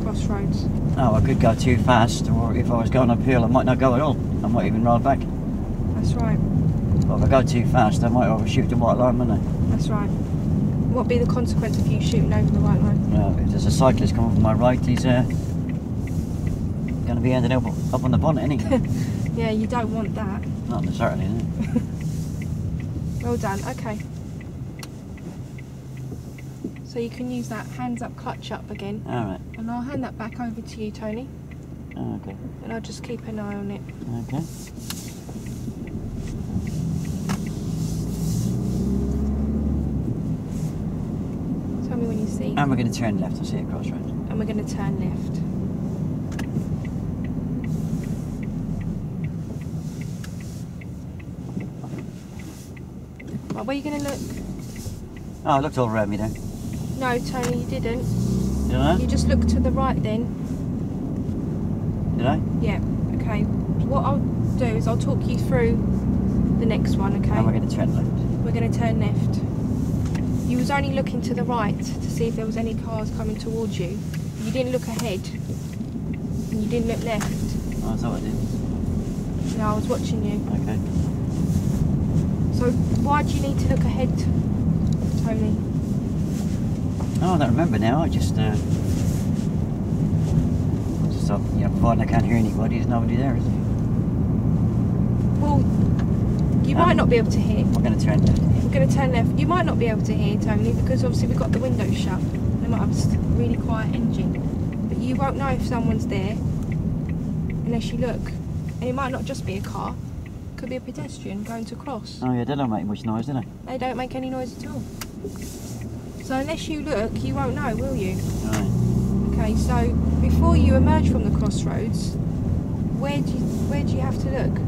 Crossroads. Oh, I could go too fast, or if I was going uphill, I might not go at all. I might even ride back. That's right. But if I go too fast, I might overshoot the white line, mightn't I? That's right. What would be the consequence of you shooting over the white line? Well, if there's a cyclist coming from my right, he's going to be ending up on the bonnet, isn't he? Yeah, you don't want that. Not necessarily, is it? Well done, okay. So you can use that hands up, clutch up again. Alright. And I'll hand that back over to you, Tony. Oh, okay. And I'll just keep an eye on it. Okay. Tell me when you see. And we're going to turn left, I see a crossroads. And we're going to turn left. Right, where are you going to look? Oh, I looked all around me then. No, Tony, you didn't. Did I? You just looked to the right then. Did I? Yeah, okay. What I'll do is I'll talk you through the next one, okay? And we're going to turn left. We're going to turn left. You was only looking to the right to see if there was any cars coming towards you. You didn't look ahead. And you didn't look left. Oh, I thought I did. No, I was watching you. Okay. So why do you need to look ahead, Tony? Oh, I don't remember now. I just thought, you know, providing I can't hear anybody, there's nobody there, is there? Well, you might not be able to hear. We're going to turn left. We're going to turn left. You might not be able to hear, Tony, because obviously we've got the windows shut. They might have a really quiet engine. But you won't know if someone's there unless you look. And it might not just be a car. It could be a pedestrian going to cross. Oh yeah, they don't make much noise, do they? They don't make any noise at all. So unless you look, you won't know, will you? Right. Okay, so before you emerge from the crossroads, where do you have to look?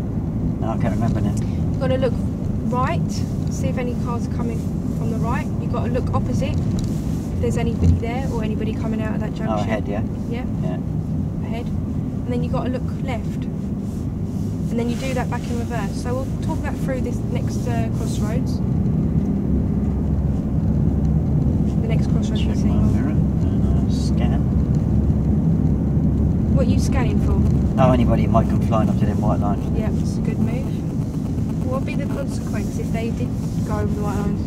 No, I can't remember now. You've got to look right, see if any cars are coming from the right. You've got to look opposite, if there's anybody there or anybody coming out of that junction. Oh, ahead, yeah? Yeah, Yeah. ahead. And then you've got to look left. And then you do that back in reverse. So we'll talk that through this next crossroads. The next crossroads we're Check seeing. my mirror and scan. What are you scanning for? Oh, anybody might come flying up to them white lines. Yeah, it's a good move. What would be the consequence if they did go over the white lines?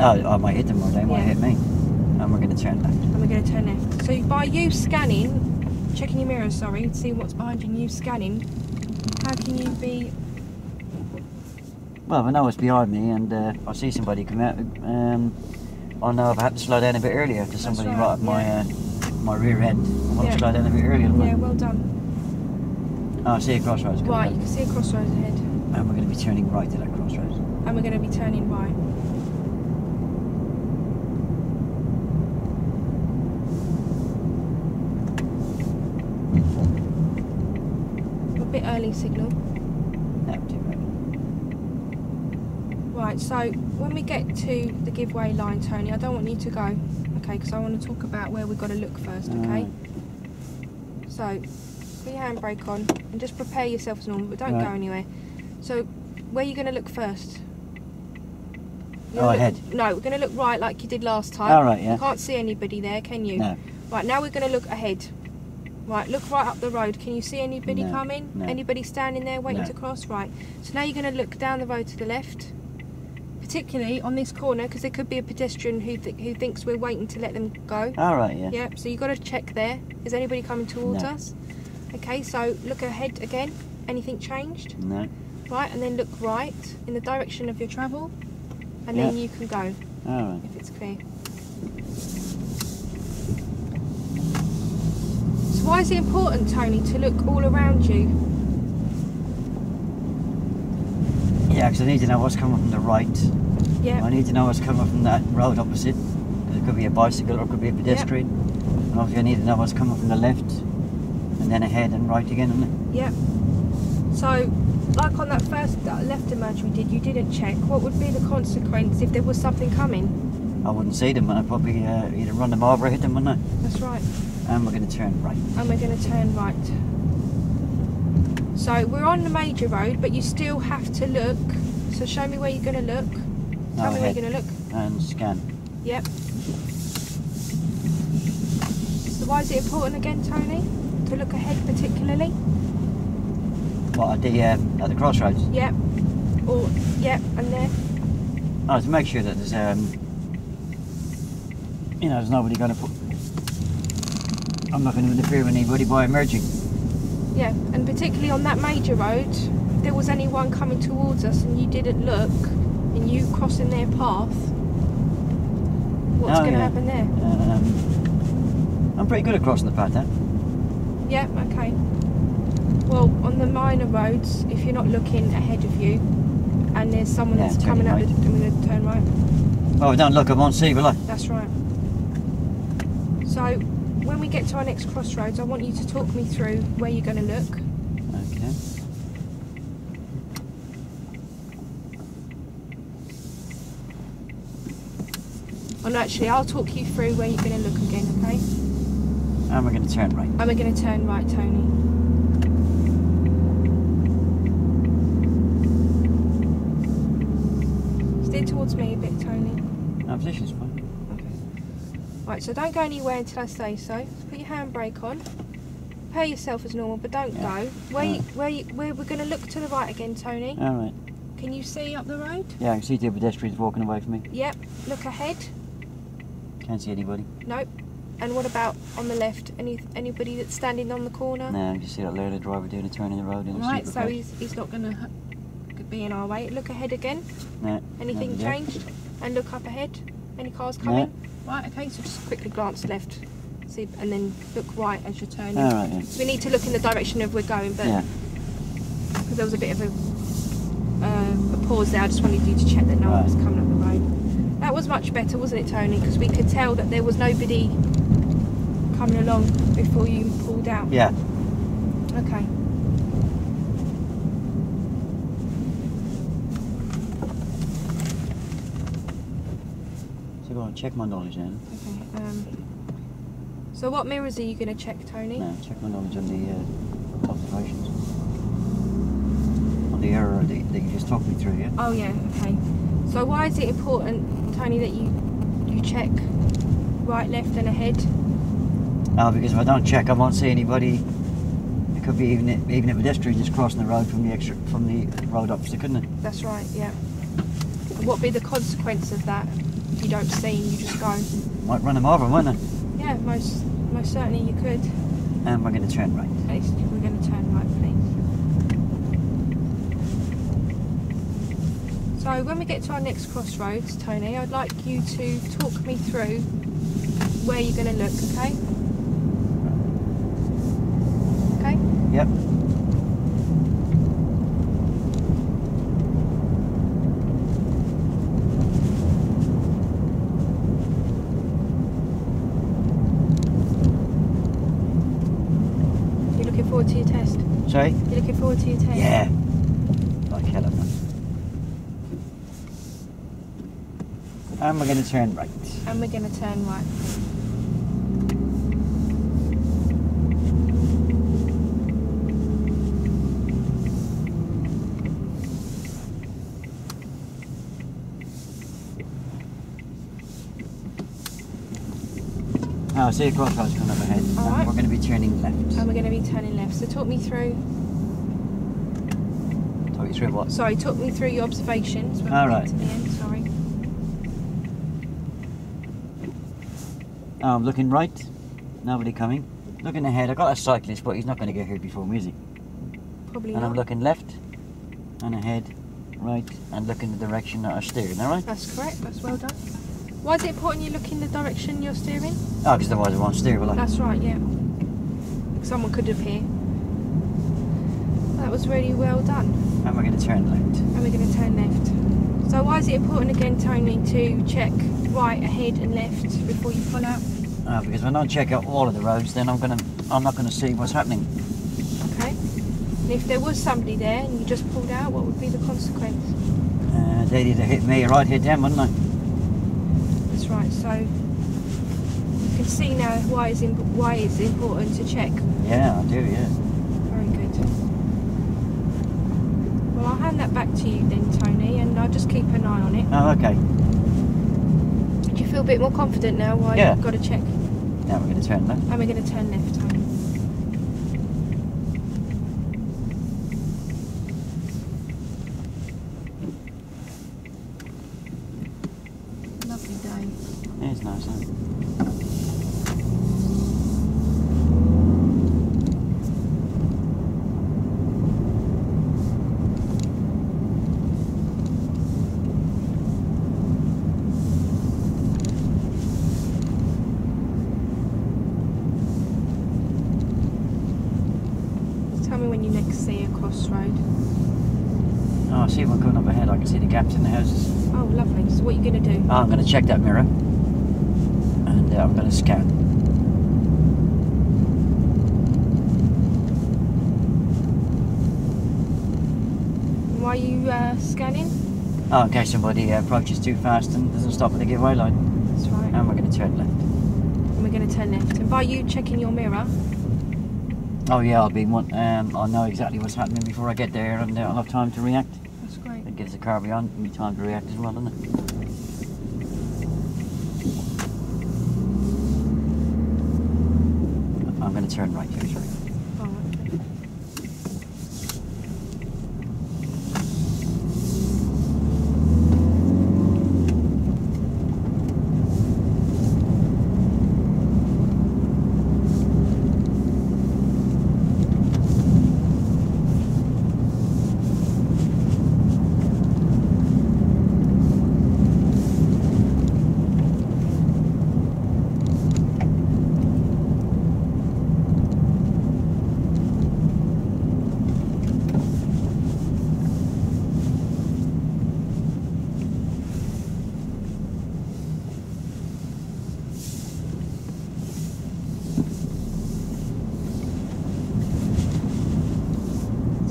Oh, I might hit them or they might hit me. And we're going to turn left. And we're going to turn left. So by you scanning, checking your mirrors, sorry, to see what's behind you and you scanning, how can you be... Well, if I know what's behind me and I see somebody come out, I know if I have to slow down a bit earlier to somebody right at my rear end. I want to slow down a bit earlier. Yeah, well done. Oh, I see a crossroads. Right, you can see a crossroads ahead. And we're going to be turning right to that crossroads. And we're going to be turning right. A bit early signal. No, too bad. Right, so when we get to the giveaway line, Tony, I don't want you to go, okay, because I want to talk about where we've got to look first, okay? So, put your handbrake on and just prepare yourself as normal, but don't go anywhere. So, where are you going to look first? Ahead. No, we're going to look right like you did last time. Oh, right, yeah. You can't see anybody there, can you? No. Right, now we're going to look ahead. Right, look right up the road. Can you see anybody coming? No. Anybody standing there waiting to cross? Right. So now you're going to look down the road to the left, particularly on this corner, because there could be a pedestrian who thinks we're waiting to let them go. All right, yeah. Yep, so you've got to check there. Is anybody coming towards us? Okay, so look ahead again. Anything changed? No. Right, and then look right in the direction of your travel, and then you can go. All right. If it's clear. So why is it important, Tony, to look all around you? Yeah, because I need to know what's coming from the right. Yeah. I need to know what's coming from that road opposite. It could be a bicycle or it could be a pedestrian. And obviously I need to know what's coming from the left and then ahead and right again, isn't it? Yep. So, like on that first left emerge we did, you didn't check. What would be the consequence if there was something coming? I wouldn't see them and I'd probably either run them over or hit them, wouldn't I? That's right. And we're going to turn right. And we're going to turn right. So we're on the major road, but you still have to look. So show me where you're going to look. Tell me where you're going to look. And scan. Yep. So why is it important again, Tony? To look ahead particularly? What, at the crossroads? Yep. Or, yep, and there. Oh, to make sure that there's, there's nobody going to put... I'm not going to interfere with anybody by merging. Yeah, and particularly on that major road, if there was anyone coming towards us and you didn't look, and you crossing their path, what's going to happen there? I'm pretty good at crossing the path, huh? Yeah, okay. Well, on the minor roads, if you're not looking ahead of you, and there's someone that's coming out, I'm going to turn right. Well, we don't look, I won't see, will I? That's right. So, when we get to our next crossroads, I want you to talk me through where you're going to look. Okay. Oh, no, actually, I'll talk you through where you're going to look again, okay? And we're going to turn right. And we're going to turn right, Tony. Steer towards me a bit, Tony. No, position's fine. Right, so don't go anywhere until I say so. Put your handbrake on. Prepare yourself as normal, but don't go. Where we're going to look to the right again, Tony. All right. Can you see up the road? Yeah, I can see the pedestrians walking away from me. Yep. Look ahead. Can't see anybody. Nope. And what about on the left? Anybody that's standing on the corner? No, you see that learner driver doing a turn in the road. Right, so he's not going to be in our way. Look ahead again. No. Anything changed? And look up ahead. Any cars coming? No. Right, okay, so just quickly glance left, see, and then look right as you're turning. All right, yeah. So we need to look in the direction of we're going, but because there was a bit of a pause there, I just wanted you to check that no one was coming up the road. That was much better, wasn't it, Tony? Because we could tell that there was nobody coming along before you pulled out. Yeah. Okay. So go on, check my knowledge then. Okay. So what mirrors are you going to check, Tony? No, check my knowledge on the observations. On the error that you just talked me through, yeah? Oh yeah, okay. So why is it important, Tony, that you check right, left and ahead? Because if I don't check, I won't see anybody. It could be even a pedestrian just crossing the road from the road opposite, couldn't it? That's right, yeah. What would be the consequence of that? If you don't see and you just go? Might run them over, won't I? Yeah, most certainly you could. And we're going to turn right. We're going to turn right, please. So when we get to our next crossroads, Tony, I'd like you to talk me through where you're going to look, okay? Okay? Yep. You're looking forward to your test? Sorry? You're looking forward to your test? Yeah. Like hell, I'm not. And we're going to turn right. And we're going to turn right. Oh, I see a crossroads coming up ahead. All right. We're going to be turning left. And we're going to be turning left. So talk me through... Talk you through what? Sorry, talk me through your observations when All we right. get to the end, sorry. I'm looking right. Nobody coming. Looking ahead. I got a cyclist, but he's not going to get here before me, is he? Probably And not. I'm looking left and ahead, right, and looking the direction that I steered. All right? That's correct. That's well done. Why is it important you look in the direction you're steering? Oh, because otherwise I won't steer, will I? That's right, yeah. Someone could appear. That was really well done. And we're going to turn left. And we're going to turn left. So why is it important again, Tony, to check right, ahead and left before you pull out? Because if I don't check out all of the roads, then I'm not going to see what's happening. Okay. And if there was somebody there and you just pulled out, what would be the consequence? They'd either hit me or I'd hit them, wouldn't I? That's right. So you can see now why it's important to check. Yeah, I do, yeah. Very good. Well, I'll hand that back to you then, Tony, and I'll just keep an eye on it. Oh, okay. Do you feel a bit more confident now why Yeah. you've got to check? Now we're going to turn left. And we're going to turn left, Tony. Lovely day. Yeah, it's nice, isn't it? Tell me when you next see a crossroad. Oh, I see one coming up ahead. I can see the gaps in the houses. Oh, lovely. So what are you going to do? Oh, I'm going to check that mirror. And I'm going to scan. Why are you scanning? Oh, in case somebody approaches too fast and doesn't stop at the giveaway line. That's right. And we're going to turn left. And we're going to turn left. And by you checking your mirror, Oh yeah, I'll know exactly what's happening before I get there, and I'll have time to react. that's great. It gives the car beyond me time to react as well, doesn't it? I'm going to turn right here, sorry. All right.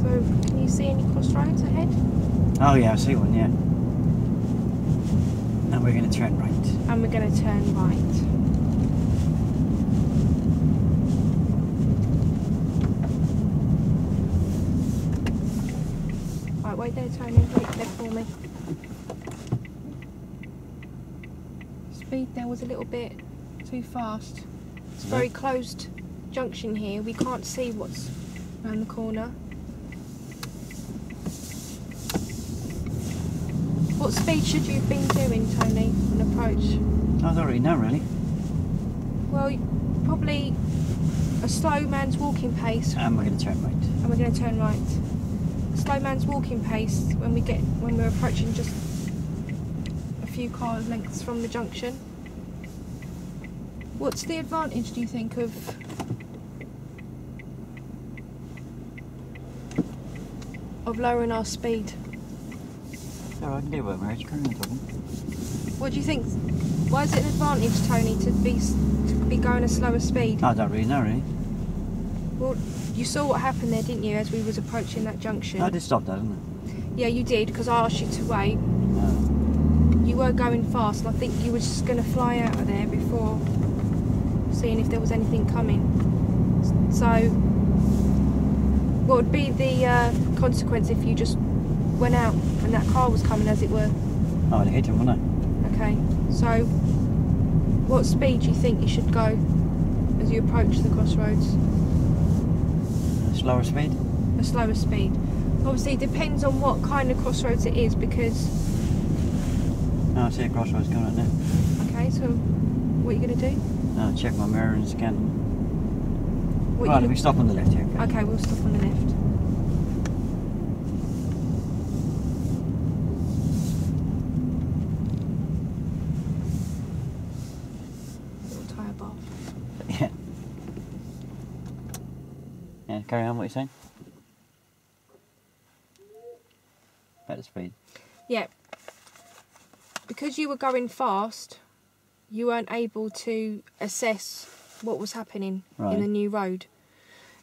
Can you see any crossroads ahead? Oh yeah, I see one, yeah. And we're going to turn right. And we're going to turn right. Right, wait there, Tony. Wait there for me. Speed there was a little bit too fast. It's a very closed junction here. We can't see what's around the corner. What speed should you have been doing, Tony, on approach? I don't really know, really. Well, probably a slow man's walking pace, And we're going to turn right. and we're going to turn right. A slow man's walking pace when we're approaching just a few car lengths from the junction. What's the advantage, do you think, of lowering our speed? Oh, I can do what marriage Curran talking. What do you think? Why is it an advantage, Tony, to be going a slower speed? I don't really know, really. Well, you saw what happened there, didn't you, as we was approaching that junction? I did stop that, didn't Yeah, you did, because I asked you to wait. I? You were going fast, and I think you were just going to fly out of there before seeing if there was anything coming. So, what would be the consequence if you just went out and that car was coming, as it were? Oh, I'd hit him, wouldn't I? Okay, so what speed do you think you should go as you approach the crossroads? A slower speed? A slower speed. Obviously, it depends on what kind of crossroads it is, because... No, I see a crossroads coming up now. Okay, so what are you going to do? I'll check my mirror and scan. What Right, you we stop on the left here. Okay, we'll stop on the left. Little tyre bar. Yeah. Yeah, carry on, what you're saying? Better speed. Yeah. Because you were going fast, you weren't able to assess what was happening in the new road.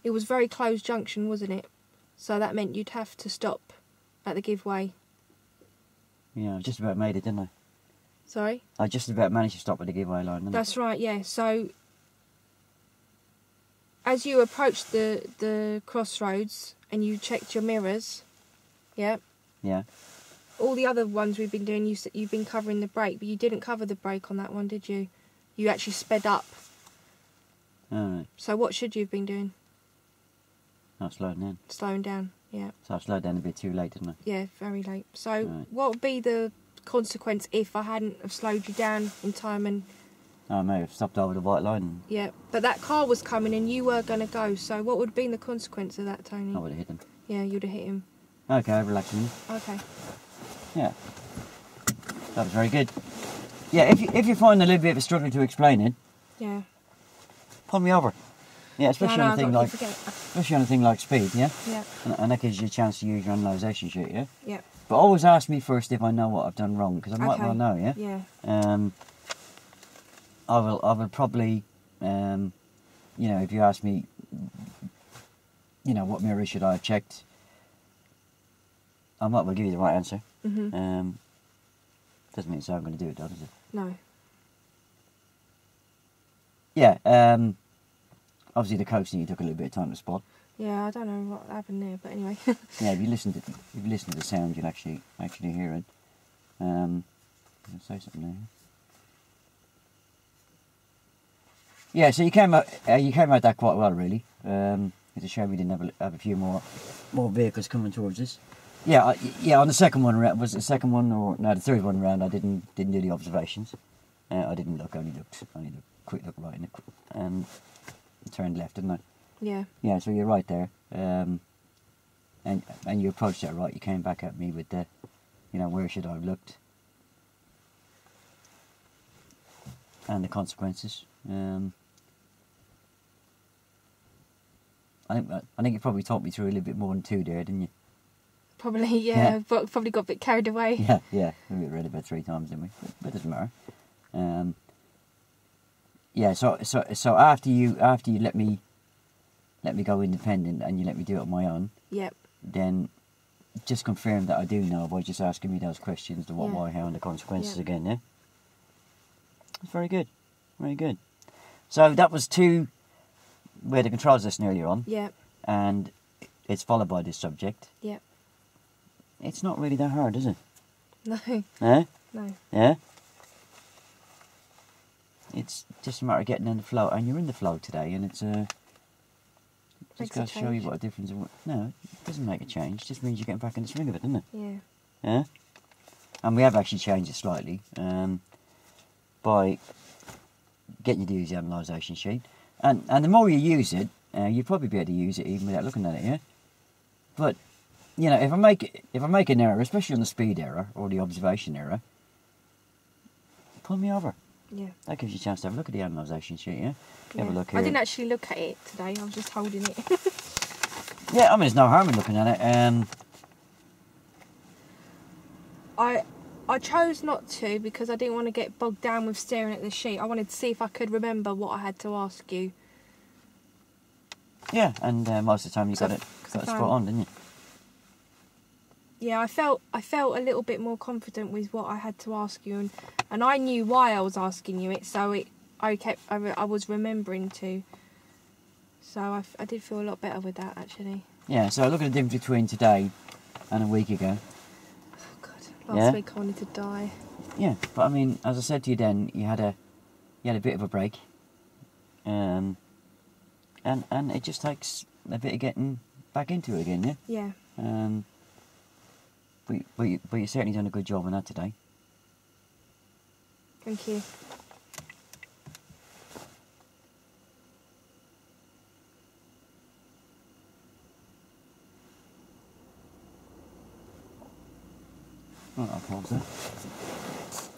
It was very closed junction, wasn't it? So that meant you'd have to stop at the giveaway. Yeah, I just about made it, didn't I? Sorry? I just about managed to stop at the giveaway line, didn't That's right, yeah. So as you approached the crossroads and you checked your mirrors, yeah, Yeah. all the other ones we've been doing, you've been covering the brake, but you didn't cover the brake on that one, did you? You actually sped up Alright. So what should you have been doing? Not slowing down. Slowing down, yeah. So I slowed down a bit too late, didn't I? Yeah, very late. So Right. what would be the consequence if I hadn't have slowed you down in time and... I may have stopped over the white line. Yeah, but that car was coming and you were going to go, so what would have been the consequence of that, Tony? I would have hit him. Yeah, you'd have hit him. Okay, relaxing. Okay. Yeah. That was very good. Yeah, if you find a little bit of a struggle to explain it, Yeah. pull me over. Yeah, especially on a thing like speed, yeah? Yeah. And that gives you a chance to use your analysation sheet, yeah? Yeah. But always ask me first if I know what I've done wrong, because I might well know, yeah? Yeah. I will probably, you know, if you ask me, you know, what mirror should I have checked, I might well give you the right answer. Mhm. Doesn't mean so I'm going to do it, does it? No. Yeah, obviously the coasting you took a little bit of time to spot. Yeah, I don't know what happened there, but anyway. Yeah, if you listen to the sound, you'll actually hear it. I'm going to say something there. Yeah, so you came out that quite well, really. It's a shame we didn't have a few more vehicles coming towards us. Yeah, on the second one round, was it the second one or no, the third one round? I didn't do the observations. I didn't look. Only looked quick look right in it, and turned left, didn't I? Yeah. Yeah, so you're right there. And you approached that right. You came back at me with the, you know, where should I have looked, and the consequences. I think you probably talked me through a little bit more than two there, didn't you? Probably, yeah. But probably got a bit carried away. Yeah. We read about 3 times, didn't we? But it doesn't matter. Yeah. So after you let me go independent and you let me do it on my own. Yep. Then just confirm that I do know by just asking me those questions: the what, why, how, and the consequences again. Yeah. That's very good. Very good. So that was 2. We had a controls lesson earlier on. Yep. And it's followed by this subject. Yep. It's not really that hard, is it? No. Eh? No. Yeah? It's just a matter of getting in the flow, and you're in the flow today, and it's just goes to show you what a difference. No, it doesn't make a change. It just means you're getting back in the swing of it, doesn't it? Yeah. Yeah? And we have actually changed it slightly by getting you to use the analysation sheet. And the more you use it, you'll probably be able to use it even without looking at it, yeah? But, you know, if I make an error, especially on the speed error or the observation error, pull me over. Yeah. That gives you a chance to have a look at the analysation sheet, yeah? Have a look here. I didn't actually look at it today, I was just holding it. Yeah, I mean, there's no harm in looking at it. I chose not to because I didn't want to get bogged down with staring at the sheet. I wanted to see if I could remember what I had to ask you. Yeah, and most of the time you got it spot on, didn't you? Yeah, I felt a little bit more confident with what I had to ask you, and I knew why I was asking you it, so I was remembering to. So I did feel a lot better with that, actually. Yeah, so look at the difference between today and a week ago. Oh God, last week I wanted to die. Yeah, but I mean, as I said to you then, you had a bit of a break, and it just takes a bit of getting back into it again, yeah. Yeah. But you certainly done a good job on that today. Thank you. Right, I'll pause that.